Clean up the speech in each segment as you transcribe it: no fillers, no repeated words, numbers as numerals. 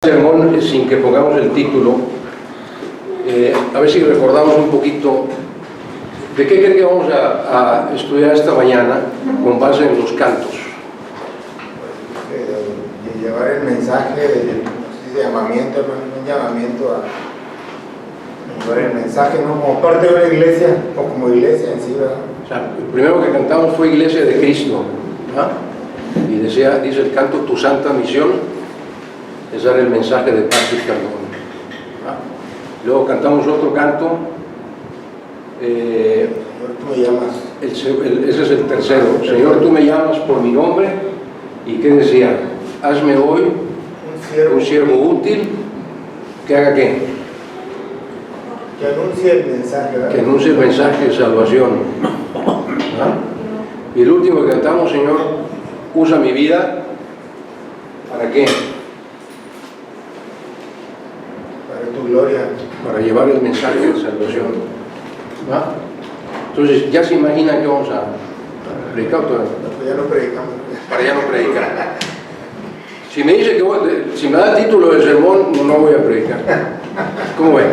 Sermón sin que pongamos el título, a ver si recordamos un poquito de qué creo que vamos a estudiar esta mañana con base en los cantos. De llevar el mensaje de llamamiento, un llamamiento a llevar el mensaje, ¿no? Como parte de una iglesia o como iglesia en sí, ¿verdad? O sea, el primero que cantamos fue Iglesia de Cristo, ¿verdad? Y dice el canto, tu santa misión es dar el mensaje de paz y perdón. Luego cantamos otro canto, Tú me llamas. ese es el tercero. Señor, tú me llamas por mi nombre. ¿Y qué decía? Hazme hoy un siervo útil que haga qué? Que anuncie el mensaje, ¿verdad? Que anuncie el mensaje de salvación. Y el último que cantamos, Señor, usa mi vida ¿para qué? Tu gloria. Para llevar el mensaje de salvación. Entonces, ya se imaginan que vamos a predicar todo. Ya no predicamos. Para ya no predicar. Si me dice si me da el título del sermón, no voy a predicar. ¿Cómo ven?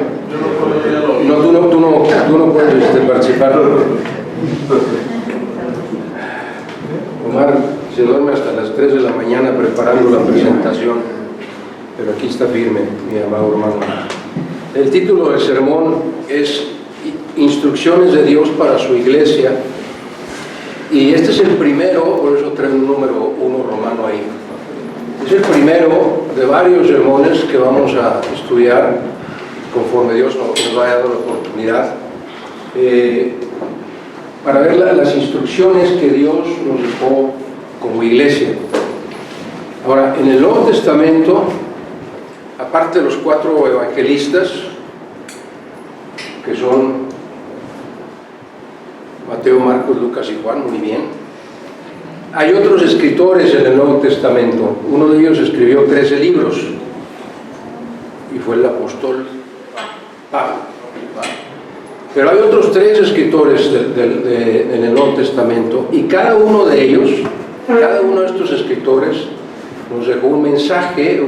No, tú no puedes participar. Omar se duerme hasta las 3 de la mañana preparando la presentación, pero aquí está firme, mi amado hermano. El título del sermón es Instrucciones de Dios para su iglesia, y este es el primero, por eso trae un número 1 romano ahí. Es el primero de varios sermones que vamos a estudiar conforme Dios nos vaya dando la oportunidad, para ver las instrucciones que Dios nos dejó como iglesia. Ahora, en el Nuevo Testamento, aparte de los 4 evangelistas, que son Mateo, Marcos, Lucas y Juan, muy bien, hay otros escritores en el Nuevo Testamento. Uno de ellos escribió 13 libros y fue el apóstol Pablo. Pero hay otros 3 escritores en el Nuevo Testamento, y cada uno de ellos, cada uno de estos escritores nos dejó un mensaje,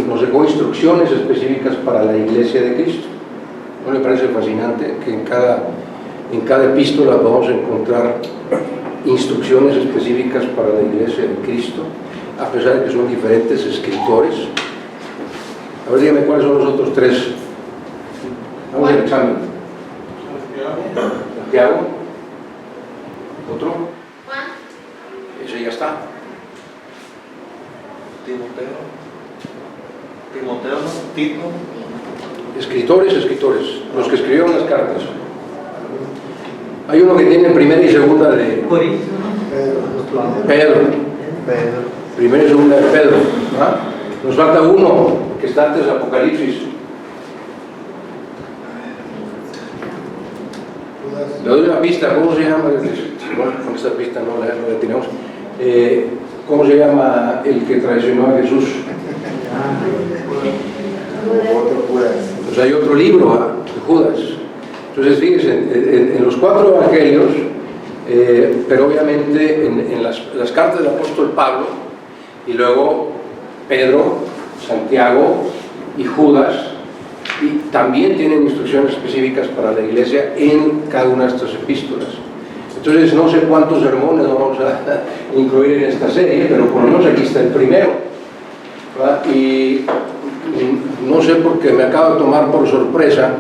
nos dejó instrucciones específicas para la iglesia de Cristo. ¿No le parece fascinante que en cada epístola podamos encontrar instrucciones específicas para la iglesia de Cristo, a pesar de que son diferentes escritores? A ver, dígame cuáles son los otros 3. Vamos al examen. Santiago. ¿Otro? Juan. Ese ya está. Timoteo, Tito. Escritores, los que escribieron las cartas. Hay uno que tiene primera y segunda de Pedro. Primera y segunda de Pedro. Nos falta uno que está antes de Apocalipsis. Le doy una pista. ¿Cómo se llama? Bueno, con esta pista no la tenemos. ¿Cómo se llama el que traicionó a Jesús? Pues hay otro libro, de Judas. Entonces, fíjense, en los 4 evangelios, pero obviamente en las cartas del apóstol Pablo, y luego Pedro, Santiago y Judas, y también tienen instrucciones específicas para la iglesia en cada una de estas epístolas. Entonces, no sé cuántos sermones vamos a incluir en esta serie, pero por lo menos aquí está el primero, ¿verdad? Y no sé, porque me acabo de tomar por sorpresa.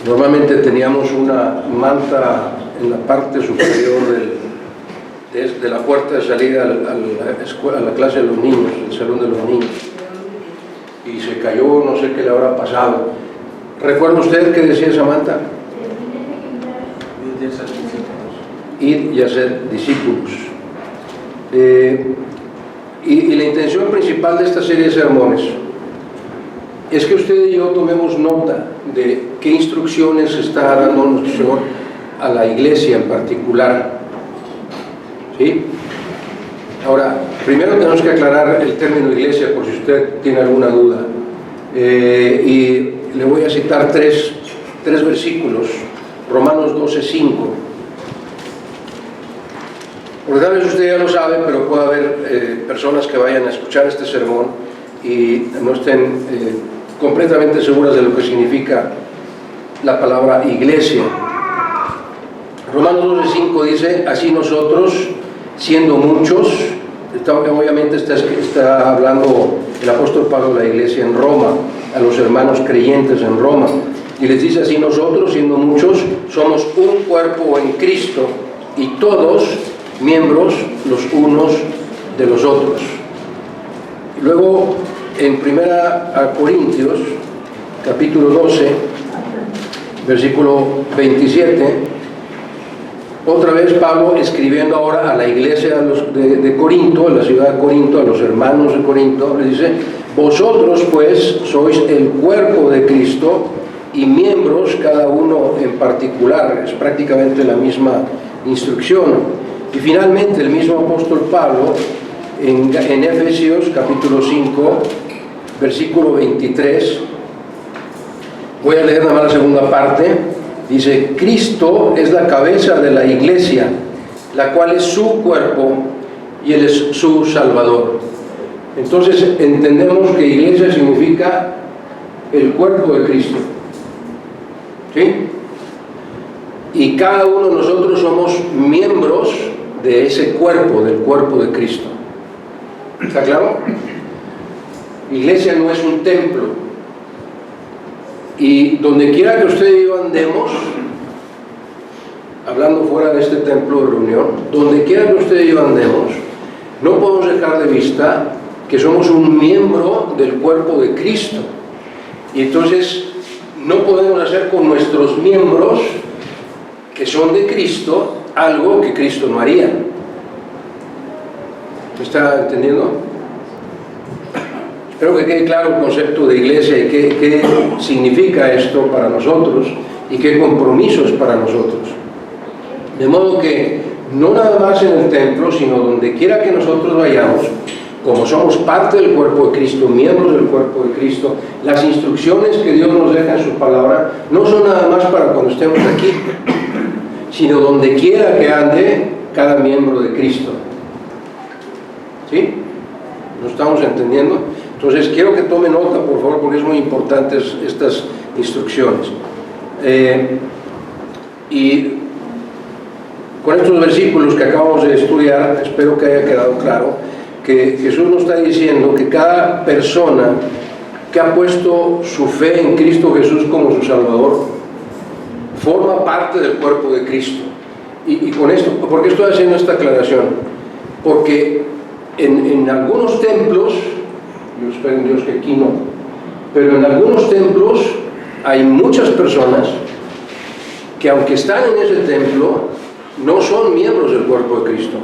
Normalmente teníamos una manta en la parte superior de la puerta de salida a la clase de los niños, el salón de los niños, y se cayó, no sé qué le habrá pasado. ¿Recuerda usted qué decía esa manta? Ir y hacer discípulos. Y la intención principal de esta serie de sermones es que usted y yo tomemos nota de qué instrucciones está dando nuestro Señor a la iglesia en particular. ¿Sí? Ahora, primero tenemos que aclarar el término iglesia, por si usted tiene alguna duda. Y le voy a citar tres versículos. Romanos 12:5. Porque tal vez usted ya lo sabe, pero puede haber personas que vayan a escuchar este sermón y no estén completamente seguras de lo que significa la palabra iglesia. Romanos 12:5 dice: así nosotros, siendo muchos, obviamente está hablando el apóstol Pablo de la iglesia en Roma, a los hermanos creyentes en Roma, y les dice: así nosotros, siendo muchos, somos un cuerpo en Cristo, y todos miembros los unos de los otros. Y luego en 1 Corintios capítulo 12 versículo 27, otra vez Pablo escribiendo ahora a la iglesia de Corinto, a la ciudad de Corinto, a los hermanos de Corinto, le dice: vosotros pues sois el cuerpo de Cristo y miembros cada uno en particular. Es prácticamente la misma instrucción. Y finalmente el mismo apóstol Pablo en Efesios capítulo 5 versículo 23, voy a leer nada más la segunda parte, dice: Cristo es la cabeza de la iglesia, la cual es su cuerpo y Él es su Salvador. Entonces entendemos que iglesia significa el cuerpo de Cristo, ¿sí? Y cada uno de nosotros somos miembros de ese cuerpo, del cuerpo de Cristo. ¿Está claro? Iglesia no es un templo. Y donde quiera que usted y yo andemos, hablando fuera de este templo de reunión, donde quiera que usted y yo andemos, no podemos dejar de vista que somos un miembro del cuerpo de Cristo. Y entonces no podemos hacer con nuestros miembros que son de Cristo algo que Cristo no haría. ¿Me está entendiendo? Espero que quede claro el concepto de iglesia y qué significa esto para nosotros y qué compromiso es para nosotros. De modo que no nada más en el templo, sino donde quiera que nosotros vayamos, como somos parte del cuerpo de Cristo, miembros del cuerpo de Cristo, las instrucciones que Dios nos deja en su palabra no son nada más para cuando estemos aquí, sino donde quiera que ande cada miembro de Cristo. ¿Sí? ¿Lo estamos entendiendo? Entonces quiero que tome nota, por favor, porque es muy importante estas instrucciones. Y con estos versículos que acabamos de estudiar, espero que haya quedado claro que Jesús nos está diciendo que cada persona que ha puesto su fe en Cristo Jesús como su Salvador forma parte del cuerpo de Cristo. Y con esto, ¿por qué estoy haciendo esta aclaración? Porque en algunos templos, yo espero en Dios que aquí no, pero en algunos templos hay muchas personas que, aunque están en ese templo, no son miembros del cuerpo de Cristo.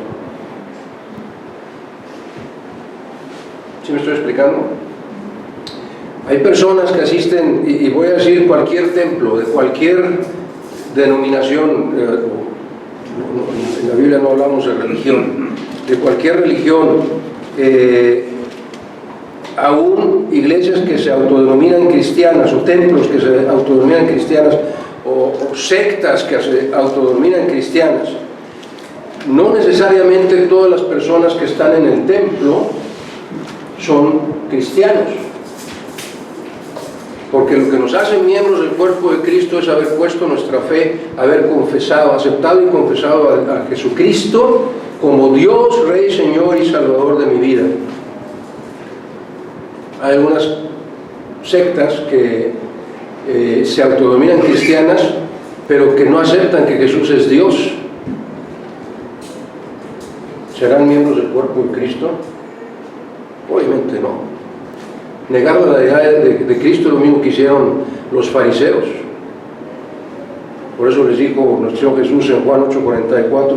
¿Sí me estoy explicando? Hay personas que asisten, y voy a decir cualquier templo, de cualquier denominación, en la Biblia no hablamos de religión, de cualquier religión, aún iglesias que se autodenominan cristianas, o templos que se autodenominan cristianas, o sectas que se autodenominan cristianas. No necesariamente todas las personas que están en el templo son cristianos, porque lo que nos hace miembros del cuerpo de Cristo es haber puesto nuestra fe, haber confesado, aceptado y confesado a Jesucristo como Dios, Rey, Señor y Salvador de mi vida. Hay algunas sectas que se autodenominan cristianas, pero que no aceptan que Jesús es Dios. ¿Serán miembros del cuerpo de Cristo? Obviamente no. Negar la deidad de Cristo es lo mismo que hicieron los fariseos. Por eso les dijo nuestro Señor Jesús en Juan 8:44: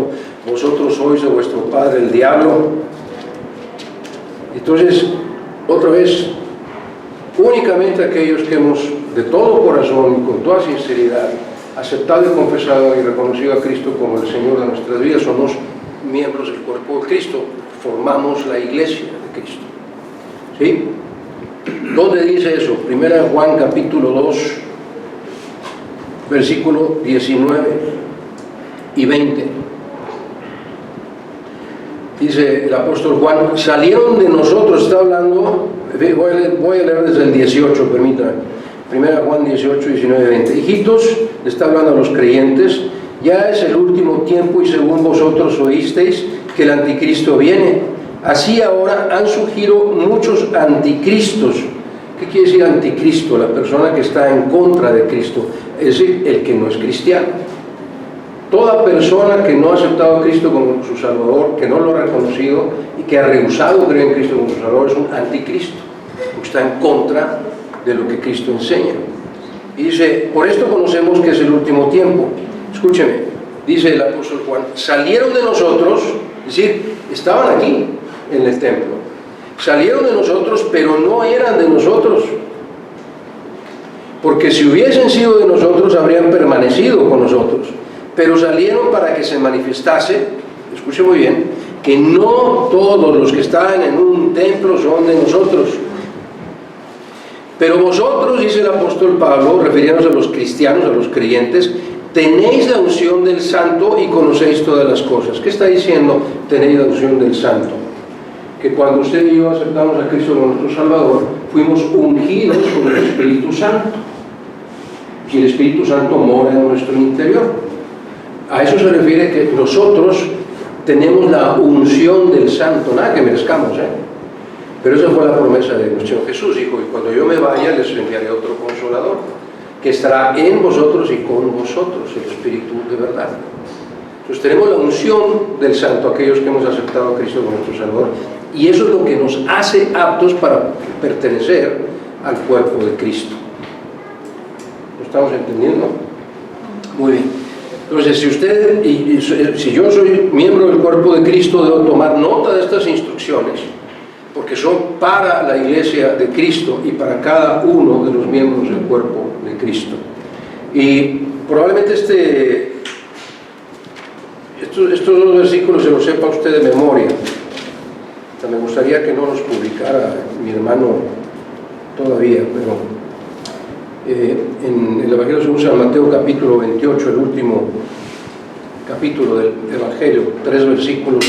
vosotros sois de vuestro padre el diablo. Entonces, otra vez, únicamente aquellos que hemos de todo corazón y con toda sinceridad aceptado y confesado y reconocido a Cristo como el Señor de nuestras vidas somos miembros del cuerpo de Cristo, formamos la iglesia de Cristo. ¿Sí? ¿Dónde dice eso? Primera de Juan capítulo 2 versículo 19 y 20. Dice el apóstol Juan: salieron de nosotros, está hablando Voy a leer desde el 18, permítame. 1 Juan 18, 19, 20. Hijitos, le está hablando a los creyentes, ya es el último tiempo y según vosotros oísteis que el anticristo viene. Así ahora han surgido muchos anticristos. ¿Qué quiere decir anticristo? La persona que está en contra de Cristo, es decir, el que no es cristiano. Toda persona que no ha aceptado a Cristo como su Salvador, que no lo ha reconocido y que ha rehusado creer en Cristo como su Salvador, es un anticristo, porque está en contra de lo que Cristo enseña. Y dice, por esto conocemos que es el último tiempo. Escúcheme, dice el apóstol Juan, salieron de nosotros, es decir, estaban aquí en el templo, salieron de nosotros, pero no eran de nosotros, porque si hubiesen sido de nosotros, habrían permanecido con nosotros, pero salieron para que se manifestase, escuche muy bien, que no todos los que estaban en un templo son de nosotros. Pero vosotros, dice el apóstol Pablo, refiriéndose a los cristianos, a los creyentes, tenéis la unción del Santo y conocéis todas las cosas. ¿Qué está diciendo? Tenéis la unción del Santo. Que cuando usted y yo aceptamos a Cristo como nuestro Salvador, fuimos ungidos con el Espíritu Santo. Y el Espíritu Santo mora en nuestro interior. A eso se refiere que nosotros tenemos la unción del Santo, nada que merezcamos, Pero esa fue la promesa de nuestro Jesús. Dijo, y cuando yo me vaya les enviaré otro Consolador, que estará en vosotros y con vosotros, el Espíritu de verdad. Entonces tenemos la unción del Santo, aquellos que hemos aceptado a Cristo como nuestro Salvador, y eso es lo que nos hace aptos para pertenecer al cuerpo de Cristo. ¿Lo estamos entendiendo? Muy bien. Entonces, si yo soy miembro del cuerpo de Cristo, debo tomar nota de estas instrucciones, porque son para la iglesia de Cristo y para cada uno de los miembros del cuerpo de Cristo. Y probablemente estos dos versículos se los sepa usted de memoria. Me gustaría que no los publicara mi hermano todavía, pero en el Evangelio según San Mateo capítulo 28, el último capítulo del Evangelio, 3 versículos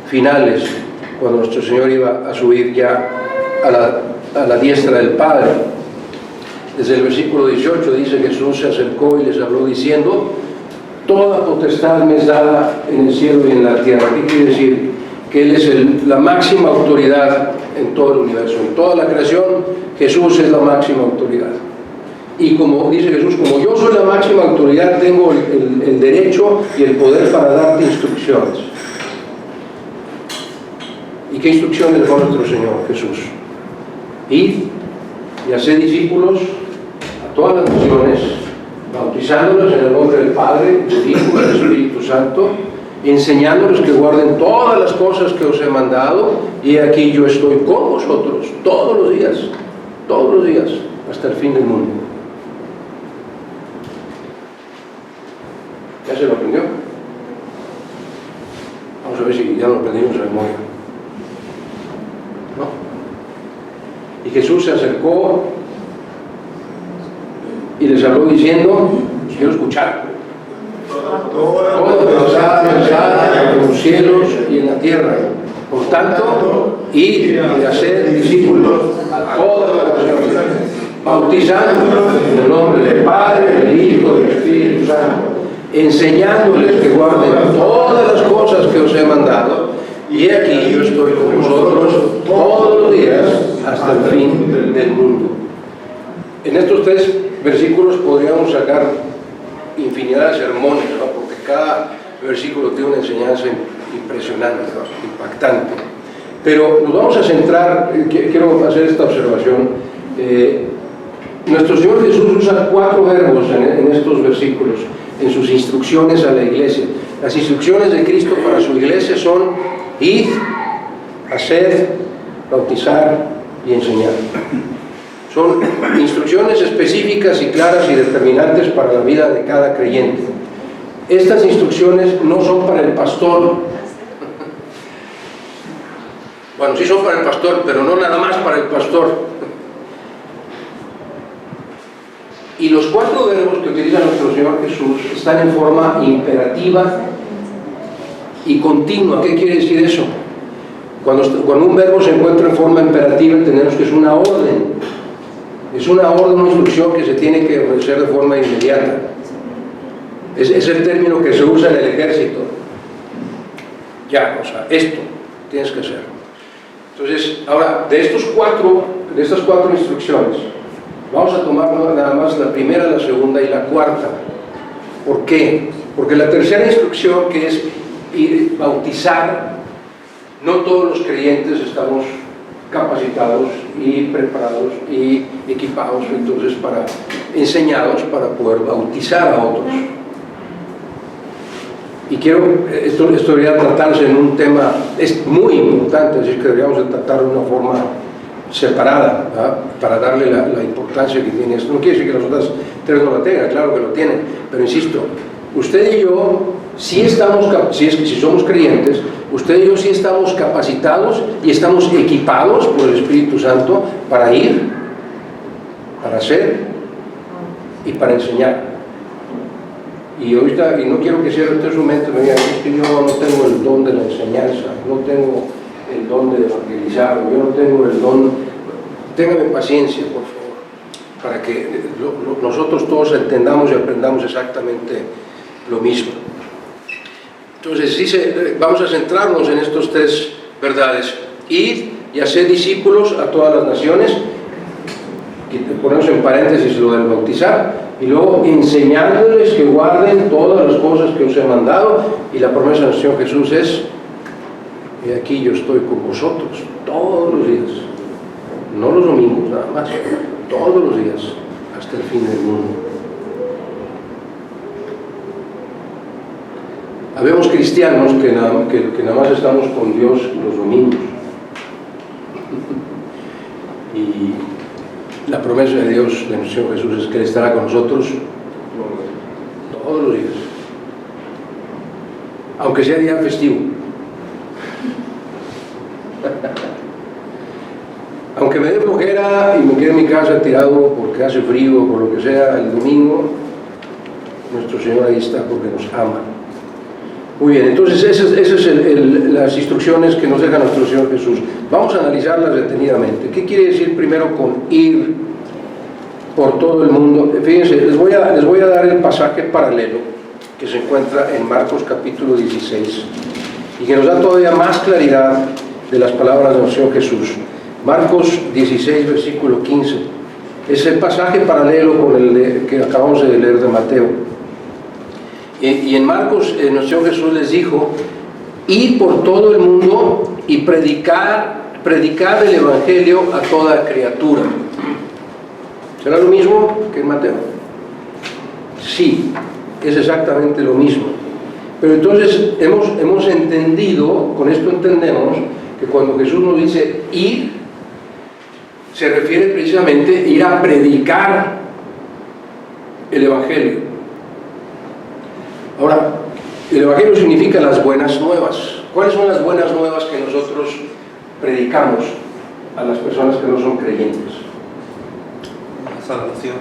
finales, cuando nuestro Señor iba a subir ya a la diestra del Padre. Desde el versículo 18 dice que Jesús se acercó y les habló diciendo, toda potestad me es dada en el cielo y en la tierra. ¿Qué quiere decir? Que Él es la máxima autoridad en todo el universo, en toda la creación. Jesús es la máxima autoridad. Y como dice Jesús, como yo soy la máxima autoridad, tengo el derecho y el poder para darte instrucciones. ¿Y qué instrucciones dejó nuestro Señor Jesús? Id y haced discípulos a todas las naciones, bautizándolos en el nombre del Padre, del Hijo y del Espíritu Santo, enseñándoles que guarden todas las cosas que os he mandado, y aquí yo estoy con vosotros todos los días, hasta el fin del mundo. ¿Ya se lo aprendió? Vamos a ver si ya lo aprendimos de memoria. ¿No? Y Jesús se acercó y les habló diciendo, quiero escuchar, toda potestad en los cielos y en la tierra. Por tanto, id y hacer discípulos a todas las naciones, bautizándolos en el nombre del Padre, del Hijo y del Espíritu Santo, enseñándoles que guarden todas las cosas que os he mandado, y aquí yo estoy con vosotros todos los días hasta el fin del mundo. En estos 3 versículos podríamos sacar infinidad de sermones, ¿no? Porque cada versículo tiene una enseñanza impresionante, ¿no? Impactante. Pero nos vamos a centrar, quiero hacer esta observación. Nuestro Señor Jesús usa 4 verbos en estos versículos, en sus instrucciones a la iglesia. Las instrucciones de Cristo para su iglesia son id, hacer, bautizar y enseñar. Son instrucciones específicas y claras y determinantes para la vida de cada creyente. Estas instrucciones no son para el pastor. Bueno, sí son para el pastor, pero no nada más para el pastor. Y los 4 verbos que utiliza nuestro Señor Jesús están en forma imperativa y continua. ¿Qué quiere decir eso? Cuando un verbo se encuentra en forma imperativa, entendemos que es una orden. Es una orden, una instrucción que se tiene que obedecer de forma inmediata. Es el término que se usa en el ejército. Ya, o sea, esto tienes que hacer. Entonces, ahora, de estas cuatro instrucciones, vamos a tomar nada más la primera, la segunda y la cuarta. ¿Por qué? Porque la tercera instrucción, que es bautizar, no todos los creyentes estamos capacitados y preparados y equipados entonces enseñados para poder bautizar a otros. Y esto debería tratarse en un tema, es muy importante, así que deberíamos de tratarlo de una forma separada, ¿verdad? Para darle la importancia que tiene esto. No quiere decir que las otras tres no la tengan, claro que lo tienen, pero insisto, usted y yo sí estamos, si somos creyentes, usted y yo sí estamos capacitados y estamos equipados por el Espíritu Santo para ir, para hacer y para enseñar. Y ahorita, y no quiero que cierre usted su mente, me diga, es que yo no tengo el don de la enseñanza, no tengo el don de evangelizar, yo no tengo el don. Téngame paciencia, por favor, para que nosotros todos entendamos y aprendamos exactamente lo mismo. Entonces dice, vamos a centrarnos en estas tres verdades: id y hacer discípulos a todas las naciones, ponemos en paréntesis lo del bautizar, y luego enseñándoles que guarden todas las cosas que os he mandado, y la promesa del Señor Jesús es: y aquí yo estoy con vosotros todos los días, no los domingos nada más, todos los días hasta el fin del mundo. Habemos cristianos que nada más estamos con Dios los domingos, y la promesa de Dios, de nuestro Señor Jesús, es que Él estará con nosotros todos los días, aunque sea día festivo. Aunque me dé flojera y me quede en mi casa tirado porque hace frío o por lo que sea, el domingo nuestro Señor ahí está porque nos ama. Muy bien, entonces esas son las instrucciones que nos deja nuestro Señor Jesús. Vamos a analizarlas detenidamente. ¿Qué quiere decir primero con ir por todo el mundo? Fíjense, les voy a dar el pasaje paralelo que se encuentra en Marcos capítulo 16 y que nos da todavía más claridad de las palabras de nuestro Señor Jesús. Marcos 16, versículo 15. Es el pasaje paralelo con el que acabamos de leer de Mateo. Y en Marcos, nuestro Señor Jesús les dijo: ir por todo el mundo y predicar el Evangelio a toda criatura. ¿Será lo mismo que en Mateo? Sí, es exactamente lo mismo. Pero entonces hemos entendido, con esto entendemos, que cuando Jesús nos dice ir, se refiere precisamente a ir a predicar el Evangelio. Ahora, el Evangelio significa las buenas nuevas. ¿Cuáles son las buenas nuevas que nosotros predicamos a las personas que no son creyentes? La salvación.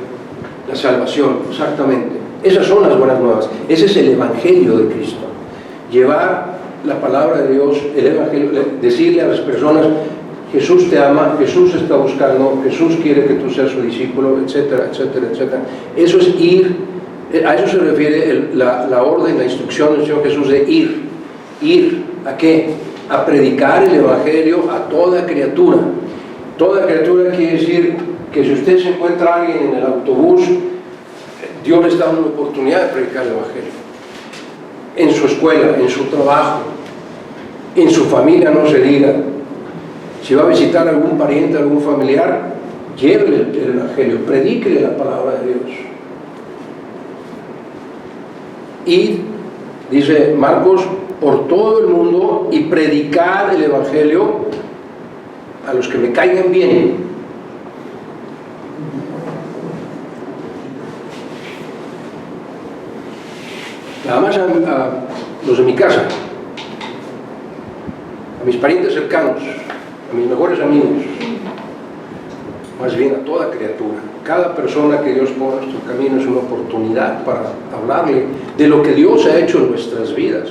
La salvación, exactamente. Esas son las buenas nuevas. Ese es el Evangelio de Cristo. Llevar la palabra de Dios, el Evangelio, decirle a las personas: Jesús te ama, Jesús está buscando, Jesús quiere que tú seas su discípulo, etcétera, etcétera, etcétera. Eso es ir, a eso se refiere la orden, la instrucción del Señor Jesús de ir. ¿Ir a qué? A predicar el Evangelio a toda criatura. Toda criatura quiere decir que si usted se encuentra a alguien en el autobús, Dios le está dando una oportunidad de predicar el Evangelio. En su escuela, en su trabajo, en su familia, no se diga. Si va a visitar a algún pariente, a algún familiar, llévele el Evangelio, predíquele la palabra de Dios. Y, dice Marcos, por todo el mundo y predicar el Evangelio a los que me caigan bien. Nada más a los de mi casa, a mis parientes cercanos, a mis mejores amigos, más bien a toda criatura. Cada persona que Dios pone en nuestro camino es una oportunidad para hablarle de lo que Dios ha hecho en nuestras vidas.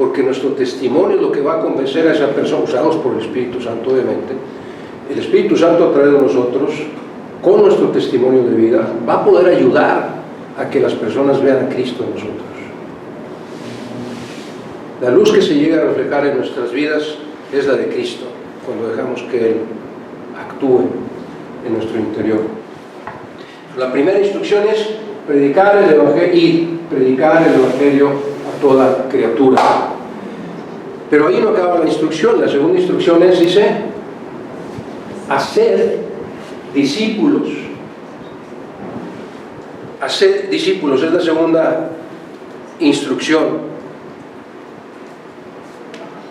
porque nuestro testimonio es lo que va a convencer a esa persona, usados por el Espíritu Santo obviamente. El Espíritu Santo a través de nosotros, con nuestro testimonio de vida, va a poder ayudar a que las personas vean a Cristo en nosotros. La luz que se llega a reflejar en nuestras vidas es la de Cristo, cuando dejamos que Él actúe en nuestro interior. La primera instrucción es predicar el Evangelio y predicar el Evangelio a toda criatura. Pero ahí no acaba la instrucción. La segunda instrucción dice, hacer discípulos. Hacer discípulos es la segunda instrucción.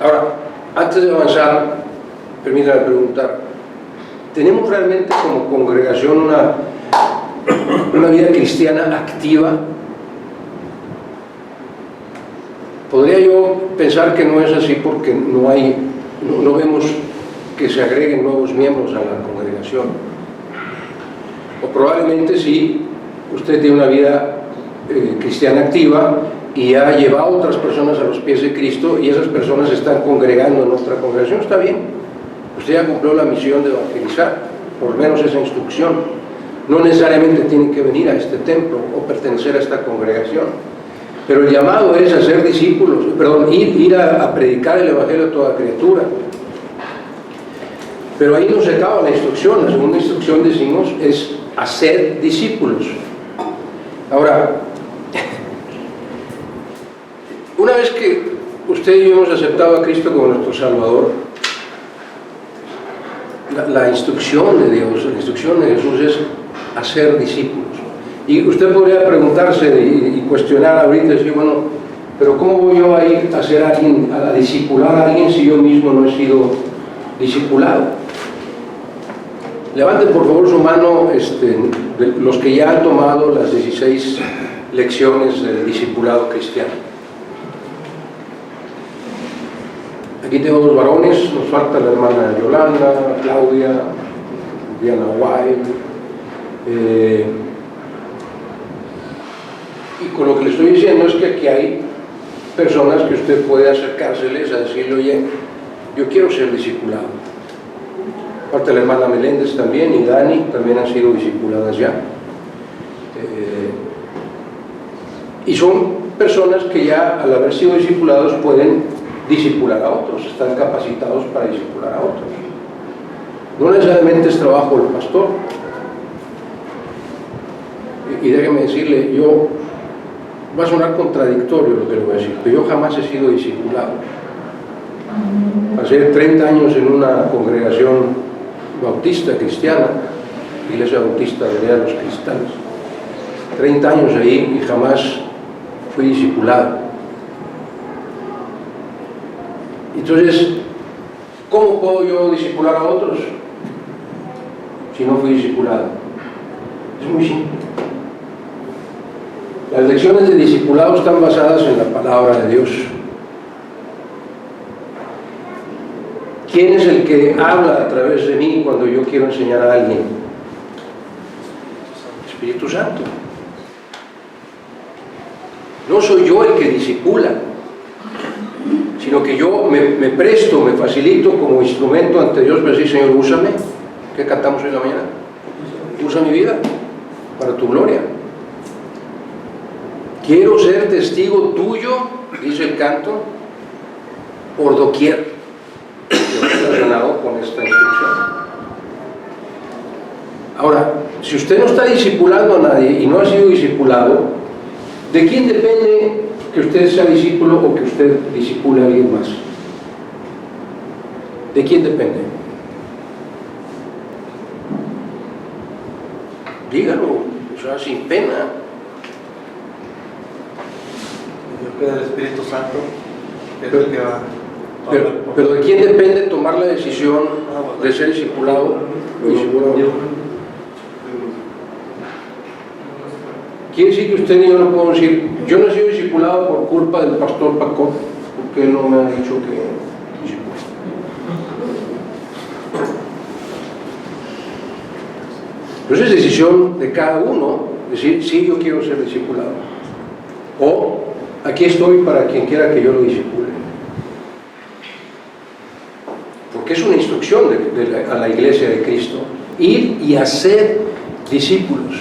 Ahora, antes de avanzar, permítanme preguntar, ¿tenemos realmente como congregación una vida cristiana activa? Podría yo pensar que no es así porque no vemos que se agreguen nuevos miembros a la congregación. O probablemente sí, usted tiene una vida cristiana activa y ha llevado a otras personas a los pies de Cristo y esas personas se están congregando en nuestra congregación. Está bien, usted ya cumplió la misión de evangelizar, por lo menos esa instrucción. No necesariamente tiene que venir a este templo o pertenecer a esta congregación, pero el llamado es hacer discípulos, ir a predicar el Evangelio a toda criatura. Pero ahí no se acaba la instrucción. La segunda instrucción, decimos, es hacer discípulos. Ahora, una vez que usted y yo hemos aceptado a Cristo como nuestro Salvador, la instrucción de Dios, la instrucción de Jesús es hacer discípulos. Y usted podría preguntarse y cuestionar ahorita y decir, bueno, pero ¿cómo voy yo a ir a hacer a discipular a alguien si yo mismo no he sido discipulado? Levanten por favor su mano los que ya han tomado las 16 lecciones del discipulado cristiano. Aquí tengo dos varones, nos falta la hermana Yolanda, Claudia, Diana Wild. Y con lo que le estoy diciendo es que aquí hay personas que usted puede acercárseles a decirle, oye, yo quiero ser discipulado. Aparte la hermana Meléndez también y Dani también han sido discipuladas ya. Y son personas que ya al haber sido discipulados pueden discipular a otros, están capacitados para discipular a otros. No necesariamente es trabajo del pastor. Y déjeme decirle, va a sonar contradictorio lo que le voy a decir, pero yo jamás he sido discipulado. Pasé 30 años en una congregación bautista cristiana, Iglesia Bautista de los Cristales. 30 años ahí y jamás fui discipulado. Entonces, ¿cómo puedo yo discipular a otros si no fui discipulado? Es muy simple. Las lecciones de discipulado están basadas en la palabra de Dios. ¿Quién es el que habla a través de mí cuando yo quiero enseñar a alguien? El Espíritu Santo. No soy yo el que discipula, sino que yo me presto, me facilito como instrumento ante Dios para decir, Señor, úsame. ¿Qué cantamos hoy en la mañana? Usa mi vida para tu gloria. Quiero ser testigo tuyo, dice el canto, por doquier. Relacionado con esta instrucción. Ahora, si usted no está discipulando a nadie y no ha sido discipulado, ¿de quién depende que usted sea discípulo o que usted discipule a alguien más? ¿De quién depende? Dígalo, o sea, sin pena. Yo creo que el Espíritu Santo es el que va. Pero ¿de quién depende tomar la decisión de ser discipulado? Quiere decir que usted y yo no podemos decir, yo no he sido discipulado por culpa del pastor Paco, porque él no me ha dicho que discipule. Entonces es decisión de cada uno decir, sí, yo quiero ser discipulado. O aquí estoy para quien quiera que yo lo discipule. porque es una instrucción a la iglesia de Cristo, ir y hacer discípulos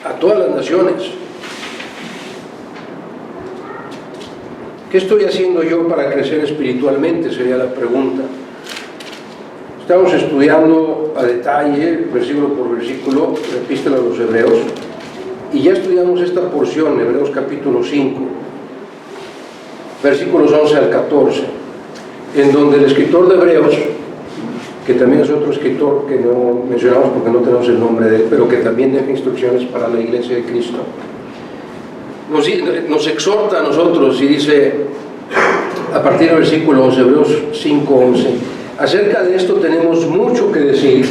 a todas las naciones. ¿Qué estoy haciendo yo para crecer espiritualmente? Sería la pregunta. Estamos estudiando a detalle, versículo por versículo, la epístola a los Hebreos, y ya estudiamos esta porción, Hebreos capítulo 5, versículos 11 al 14, en donde el escritor de Hebreos, que también es otro escritor que no mencionamos porque no tenemos el nombre de él, pero que también deja instrucciones para la iglesia de Cristo, nos exhorta a nosotros y dice, a partir del versículo 11, Hebreos 5:11, acerca de esto tenemos mucho que decir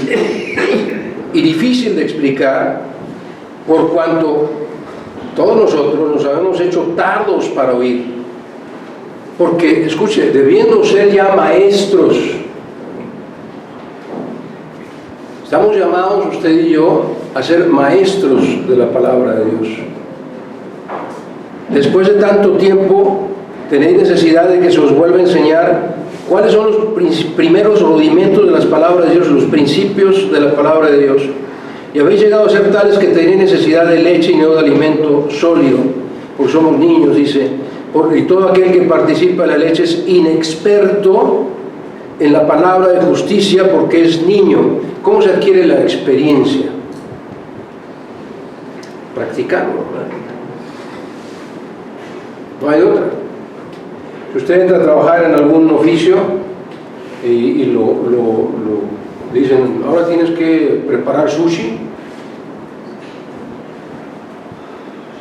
y difícil de explicar, por cuanto todos nosotros nos habemos hecho tardos para oír. Porque, escuche, debiendo ser ya maestros, estamos llamados usted y yo a ser maestros de la palabra de Dios. Después de tanto tiempo, tenéis necesidad de que se os vuelva a enseñar cuáles son los primeros rudimentos de las palabras de Dios, los principios de la palabra de Dios. Y habéis llegado a ser tales que tenéis necesidad de leche y no de alimento sólido, porque somos niños, dice. Y todo aquel que participa de la leche es inexperto en la palabra de justicia porque es niño. ¿Cómo se adquiere la experiencia? Practicando, ¿verdad? No hay otra. Si usted entra a trabajar en algún oficio y lo dicen, ahora tienes que preparar sushi,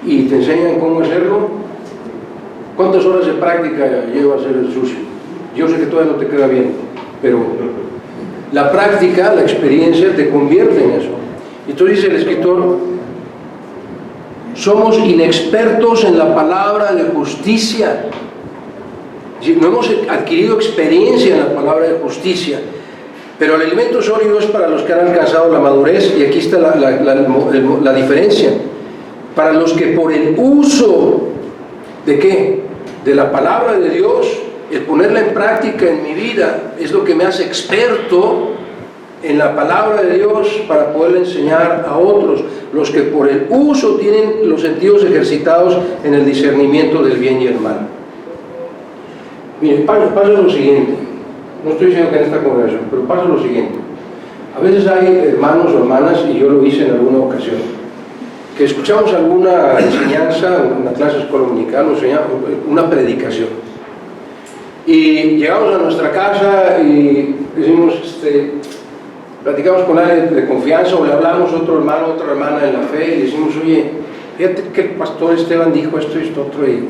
y te enseñan cómo hacerlo, ¿cuántas horas de práctica lleva hacer el sushi? Yo sé que todavía no te queda bien, pero la práctica, la experiencia te convierte en eso. Entonces dice el escritor, somos inexpertos en la palabra de justicia. No hemos adquirido experiencia en la palabra de justicia, pero el alimento sólido es para los que han alcanzado la madurez, y aquí está la diferencia. Para los que por el uso ¿de qué? De la palabra de Dios, el ponerla en práctica en mi vida es lo que me hace experto en la palabra de Dios para poderle enseñar a otros, los que por el uso tienen los sentidos ejercitados en el discernimiento del bien y el mal. Mire, pasa lo siguiente, no estoy diciendo que en esta congregación, pero pasa lo siguiente. A veces hay hermanos o hermanas, y yo lo hice en alguna ocasión, que escuchamos alguna enseñanza, una clase escolar dominical, una predicación, y llegamos a nuestra casa y decimos, platicamos con alguien de confianza, o le hablamos a otro hermano, otra hermana en la fe, y decimos, oye, fíjate que el pastor Esteban dijo esto y esto otro, y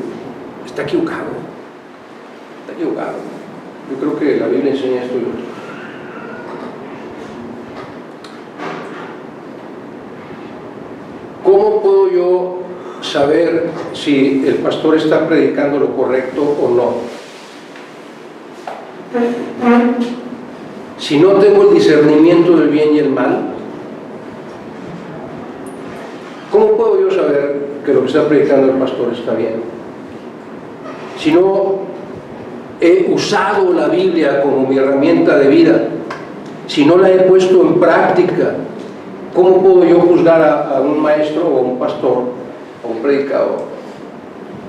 está equivocado. Yo creo que la Biblia enseña esto y lo otro. ¿Cómo puedo yo saber si el pastor está predicando lo correcto o no? Si no tengo el discernimiento del bien y el mal, ¿cómo puedo yo saber que lo que está predicando el pastor está bien? Si no he usado la Biblia como mi herramienta de vida, si no la he puesto en práctica, ¿cómo puedo yo juzgar a un maestro o a un pastor o a un predicador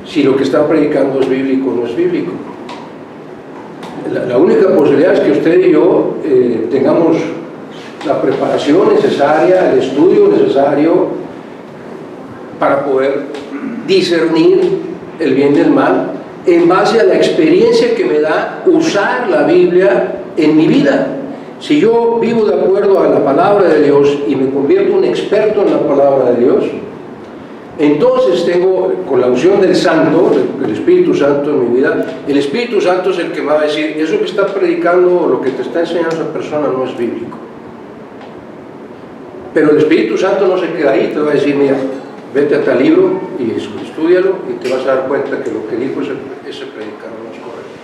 si lo que está predicando es bíblico o no es bíblico? La única posibilidad es que usted y yo tengamos la preparación necesaria, el estudio necesario para poder discernir el bien del mal en base a la experiencia que me da usar la Biblia en mi vida. Si yo vivo de acuerdo a la palabra de Dios y me convierto en un experto en la palabra de Dios, entonces tengo, con la unción del Santo, del Espíritu Santo en mi vida, el Espíritu Santo es el que me va a decir, eso que está predicando o lo que te está enseñando esa persona no es bíblico. Pero el Espíritu Santo no se queda ahí, te va a decir, mira, vete a tal libro y estúdialo y te vas a dar cuenta que lo que dijo ese predicador no es correcto.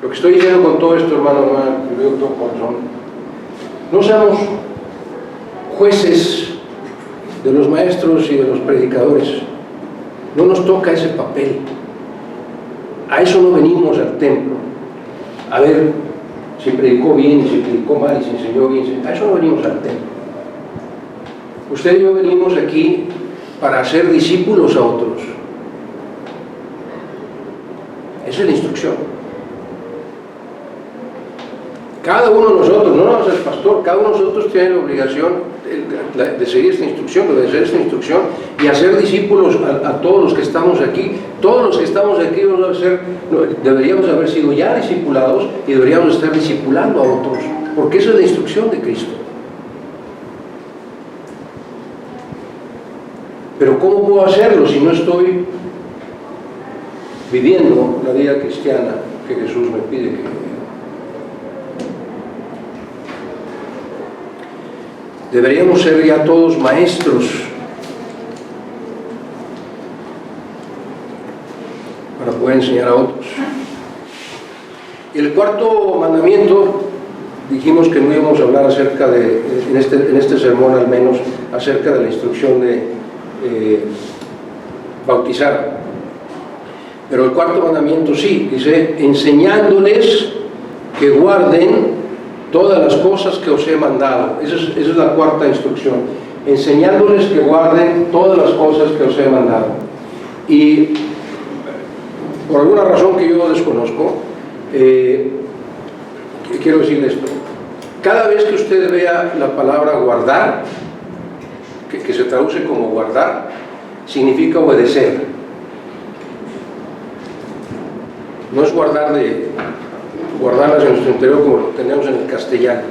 Lo que estoy diciendo con todo esto, hermano, que veo todo corazón, no seamos jueces de los maestros y de los predicadores. No nos toca ese papel. A eso no venimos al templo. a ver si predicó bien y si predicó mal y si enseñó bien. A eso no venimos al templo. Usted y yo venimos aquí para hacer discípulos a otros. Esa es la instrucción. Cada uno de nosotros, no nada más el pastor, cada uno de nosotros tiene la obligación de seguir esta instrucción, de obedecer esta instrucción y hacer discípulos a todos los que estamos aquí. Todos los que estamos aquí deberíamos haber sido ya discipulados y deberíamos estar discipulando a otros, porque esa es la instrucción de Cristo. Pero ¿cómo puedo hacerlo si no estoy viviendo la vida cristiana que Jesús me pide que viva? Deberíamos ser ya todos maestros para poder enseñar a otros. Y el cuarto mandamiento, dijimos que no íbamos a hablar acerca en este sermón al menos, acerca de la instrucción de bautizar. Pero el cuarto mandamiento sí, dice, enseñándoles que guarden todas las cosas que os he mandado. Esa es la cuarta instrucción. Enseñándoles que guarden todas las cosas que os he mandado. Y por alguna razón que yo desconozco, quiero decirles esto. Cada vez que usted vea la palabra guardar, que se traduce como guardar, significa obedecer. No es guardarlas en nuestro interior como lo tenemos en el castellano.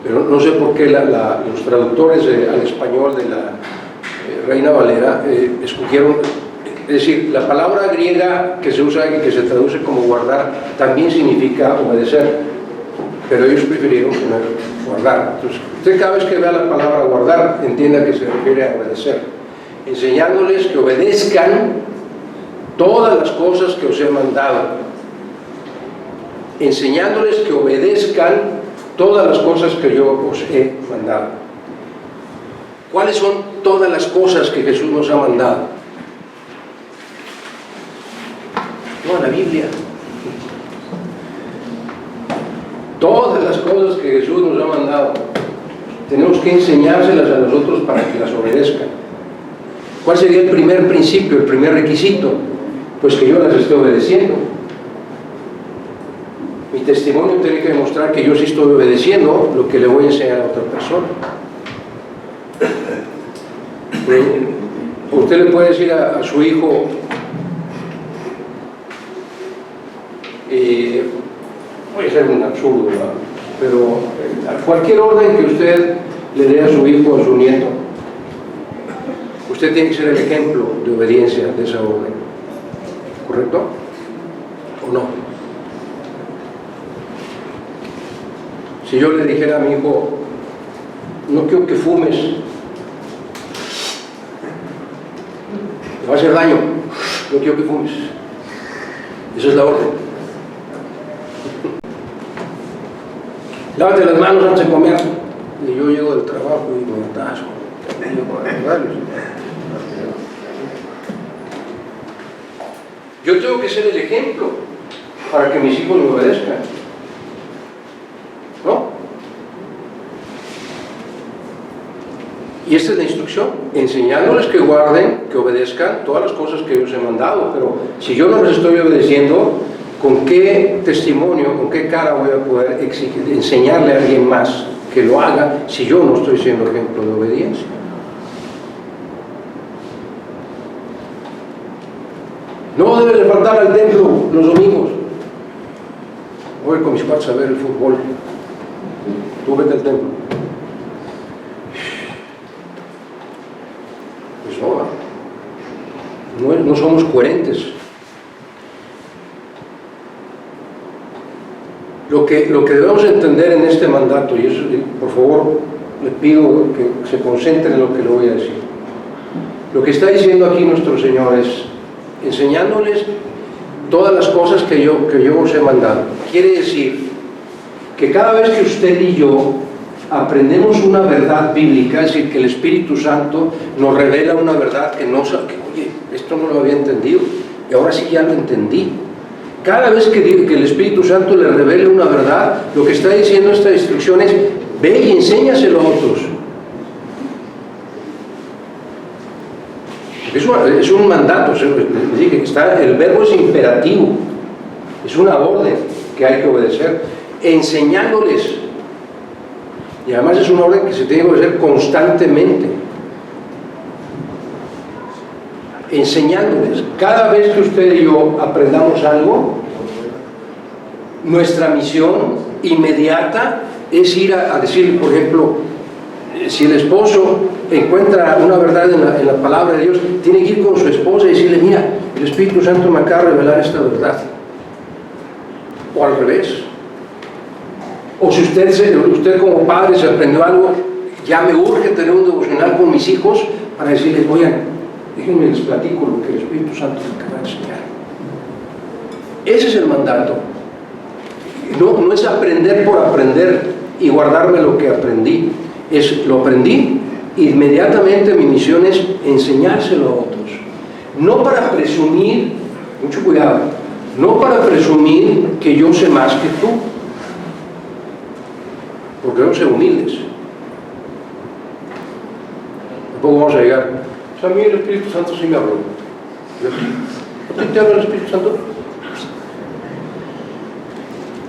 Pero no sé por qué los traductores al español de la Reina Valera escogieron, es decir, la palabra griega que se usa y que se traduce como guardar también significa obedecer, pero ellos prefirieron poner guardar. Entonces, usted cada vez que vea la palabra guardar, entienda que se refiere a obedecer, enseñándoles que obedezcan todas las cosas que os he mandado. Enseñándoles que obedezcan todas las cosas que yo os he mandado. ¿Cuáles son todas las cosas que Jesús nos ha mandado? No, la Biblia. Todas las cosas que Jesús nos ha mandado, tenemos que enseñárselas a nosotros para que las obedezcan. ¿Cuál sería el primer principio, el primer requisito? Pues que yo las esté obedeciendo. Mi testimonio tiene que demostrar que yo sí estoy obedeciendo lo que le voy a enseñar a otra persona. Usted le puede decir a su hijo, voy a ser un absurdo, ¿verdad? Pero a cualquier orden que usted le dé a su hijo o a su nieto, usted tiene que ser el ejemplo de obediencia de esa orden. ¿Correcto? ¿O no? Si yo le dijera a mi hijo, no quiero que fumes, te va a hacer daño, no quiero que fumes. Esa es la orden. Lávate las manos antes de comer. Y yo llego del trabajo y me atasco. Yo tengo que ser el ejemplo para que mis hijos me obedezcan. ¿No? Y esta es la instrucción, enseñándoles que guarden, que obedezcan todas las cosas que yo os he mandado. Pero si yo no les estoy obedeciendo, ¿con qué testimonio, con qué cara voy a poder enseñarle a alguien más que lo haga si yo no estoy siendo ejemplo de obediencia? No debes de faltar al templo los domingos. Voy con mis padres a ver el fútbol. Tú vete al templo. Pues no somos coherentes. Lo que debemos entender en este mandato, y eso, por favor, le pido que se concentre en lo que le voy a decir. Lo que está diciendo aquí nuestro Señor es, enseñándoles todas las cosas que yo os he mandado. Quiere decir que cada vez que usted y yo aprendemos una verdad bíblica, es decir, que el Espíritu Santo nos revela una verdad que no sabe, que, oye, esto no lo había entendido, y ahora sí ya lo entendí. Cada vez que el Espíritu Santo le revele una verdad, lo que está diciendo esta instrucción es: ve y enséñaselo a otros. Es un mandato, el verbo es imperativo, es una orden que hay que obedecer, enseñándoles. Y además es una orden que se tiene que obedecer constantemente. Enseñándoles. Cada vez que usted y yo aprendamos algo, nuestra misión inmediata es ir a decir, por ejemplo, si el esposo encuentra una verdad en la palabra de Dios, tiene que ir con su esposa y decirle: mira, el Espíritu Santo me acaba de revelar esta verdad. O al revés. O si usted como padre se aprendió algo, ya me urge tener un devocional con mis hijos para decirles: oigan, déjenme les platico lo que el Espíritu Santo me acaba de enseñar. Ese es el mandato. No es aprender por aprender y guardarme lo que aprendí. Lo aprendí, inmediatamente mi misión es enseñárselo a otros. No para presumir, mucho cuidado, no para presumir que yo sé más que tú, porque no sé humildes. Tampoco vamos a llegar: o sea, a mí el Espíritu Santo sí me habló. ¿A ti te habla el Espíritu Santo?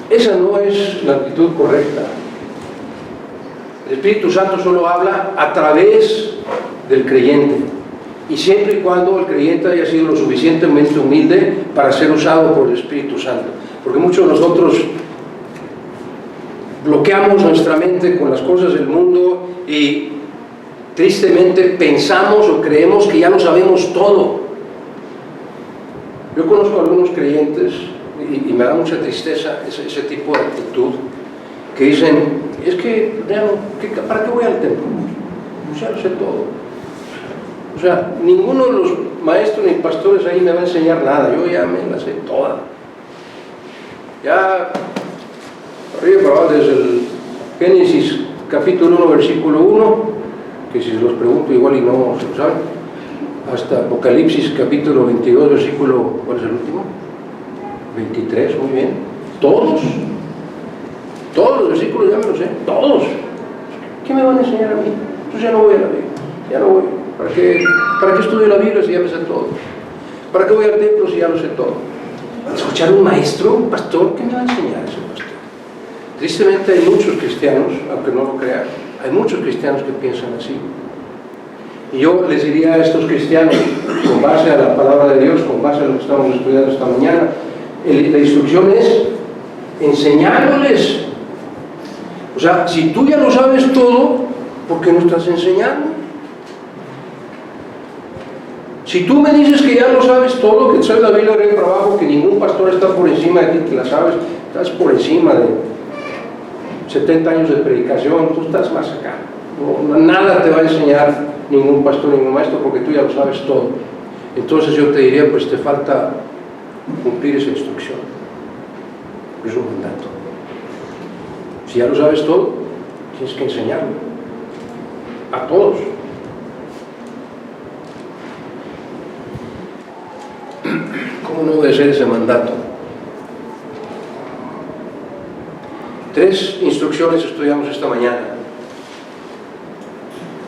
Esa no es la actitud correcta. El Espíritu Santo solo habla a través del creyente, y siempre y cuando el creyente haya sido lo suficientemente humilde para ser usado por el Espíritu Santo. Porque muchos de nosotros bloqueamos nuestra mente con las cosas del mundo y tristemente pensamos o creemos que ya lo sabemos todo. Yo conozco a algunos creyentes y me da mucha tristeza ese tipo de actitud, que dicen: es que ¿para qué voy al templo? Ya lo sé todo. O sea, ninguno de los maestros ni pastores ahí me va a enseñar nada, yo ya me la sé toda. Ya arriba para abajo, desde el Génesis capítulo 1 versículo 1, que si se los pregunto igual y no se lo saben, hasta Apocalipsis capítulo 22 versículo, ¿cuál es el último? 23, muy bien. Todos los versículos ya me los sé, todos. ¿Qué me van a enseñar a mí? Entonces ya no voy a la Biblia, ya no voy. ¿Para qué estudio la Biblia si ya me sé todo? ¿Para qué voy al templo si ya lo sé todo? ¿Escuchar a un maestro, un pastor? ¿Qué me va a enseñar ese pastor? Tristemente hay muchos cristianos, aunque no lo crean, hay muchos cristianos que piensan así. Y yo les diría a estos cristianos, con base a la palabra de Dios, con base a lo que estamos estudiando esta mañana, la instrucción es enseñándoles. O sea, si tú ya lo sabes todo, ¿por qué no estás enseñando? Si tú me dices que ya lo sabes todo, que sabes la Biblia de arriba para abajo, que ningún pastor está por encima de ti, que la sabes, estás por encima de 70 años de predicación, tú estás más acá. Nada te va a enseñar ningún pastor, ningún maestro, porque tú ya lo sabes todo. Entonces yo te diría, pues te falta cumplir esa instrucción. Es un mandato. Si ya lo sabes todo, tienes que enseñarlo a todos. ¿Cómo no obedecer ese mandato? 3 instrucciones estudiamos esta mañana,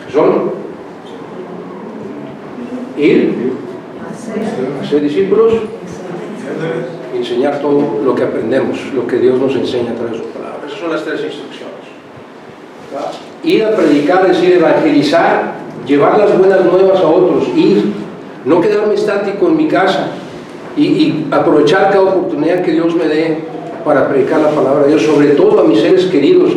que son ir, hacer discípulos, y enseñar todo lo que aprendemos, lo que Dios nos enseña a través de su palabra. Esas son las 3 instrucciones. Ir a predicar, es decir, evangelizar, llevar las buenas nuevas a otros, ir, no quedarme estático en mi casa y aprovechar cada oportunidad que Dios me dé para predicar la palabra de Dios, sobre todo a mis seres queridos.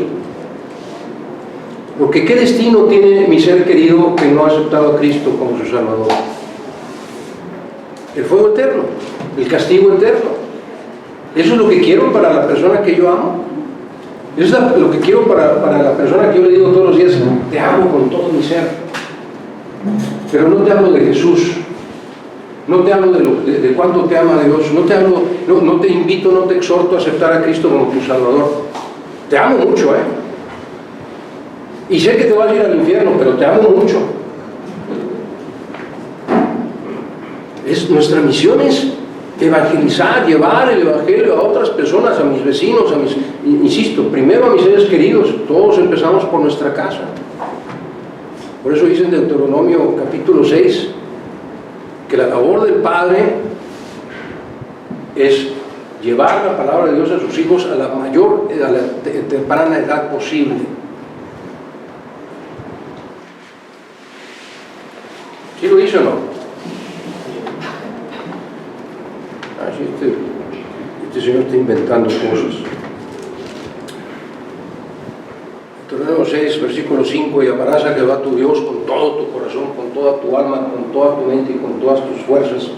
Porque ¿qué destino tiene mi ser querido que no ha aceptado a Cristo como su Salvador? El fuego eterno, el castigo eterno. ¿Eso es lo que quiero para la persona que yo amo? ¿Eso es lo que quiero para la persona que yo le digo todos los días: te amo con todo mi ser? Pero no te hablo de Jesús, no te hablo de cuánto te ama Dios, no te invito, no te exhorto a aceptar a Cristo como tu Salvador. Te amo mucho, y sé que te vas a ir al infierno, pero te amo mucho. Nuestra misión es evangelizar, llevar el evangelio a otras personas, a mis vecinos, insisto, primero a mis seres queridos. Todos empezamos por nuestra casa. Por eso dice en Deuteronomio capítulo 6 que la labor del padre es llevar la palabra de Dios a sus hijos a la temprana edad posible. ¿Sí lo dice o no? Este señor está inventando cosas. Deuteronomio 6, versículo 5: y amarás a Jehová tu Dios con todo tu corazón, con toda tu alma, con toda tu mente y con todas tus fuerzas.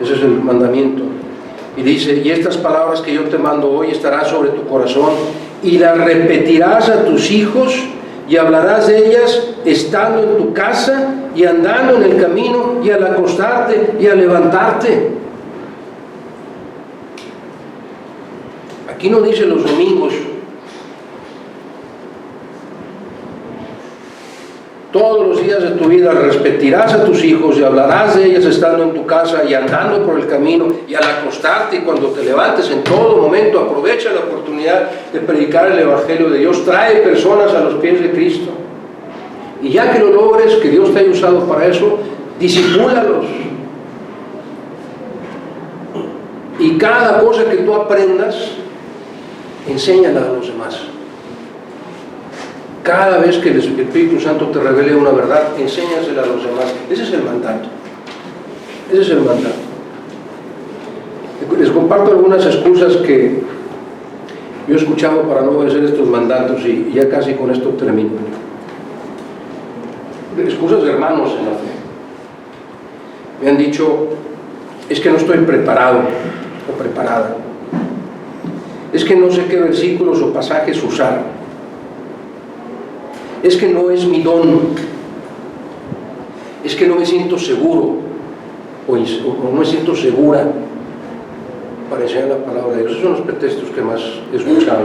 Ese es el mandamiento. Y dice: y estas palabras que yo te mando hoy estarán sobre tu corazón, y las repetirás a tus hijos, y hablarás de ellas estando en tu casa, y andando en el camino, y al acostarte, y al levantarte. Aquí no dice los domingos. Todos los días de tu vida repetirás a tus hijos y hablarás de ellas estando en tu casa y andando por el camino y al acostarte y cuando te levantes. En todo momento aprovecha la oportunidad de predicar el evangelio de Dios. Trae personas a los pies de Cristo, y ya que lo logres, que Dios te haya usado para eso, discipúlalos. Y cada cosa que tú aprendas, enséñala a los demás. Cada vez que el Espíritu Santo te revele una verdad, enséñasela a los demás. Ese es el mandato. Ese es el mandato. Les comparto algunas excusas que yo he escuchado para no obedecer estos mandatos, y ya casi con esto termino. Excusas de hermanos en la fe. Me han dicho: es que no estoy preparado o preparada. Es que no sé qué versículos o pasajes usar. Es que no es mi don. Es que no me siento seguro o no me siento segura para enseñar la palabra de Dios. Esos son los pretextos que más he escuchado.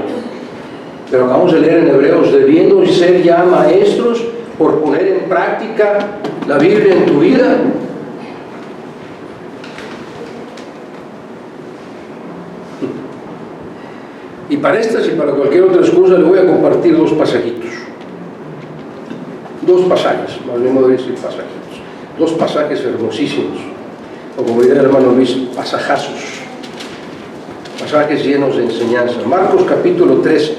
Pero acabamos de leer en Hebreos: debiendo ser ya maestros por poner en práctica la Biblia en tu vida. Y para estas y para cualquier otra excusa le voy a compartir dos pasajitos. Dos pasajes, más bien no debo decir pasajitos. Dos pasajes hermosísimos, o como diría el hermano Luis, pasajazos. Pasajes llenos de enseñanza. Marcos capítulo 13.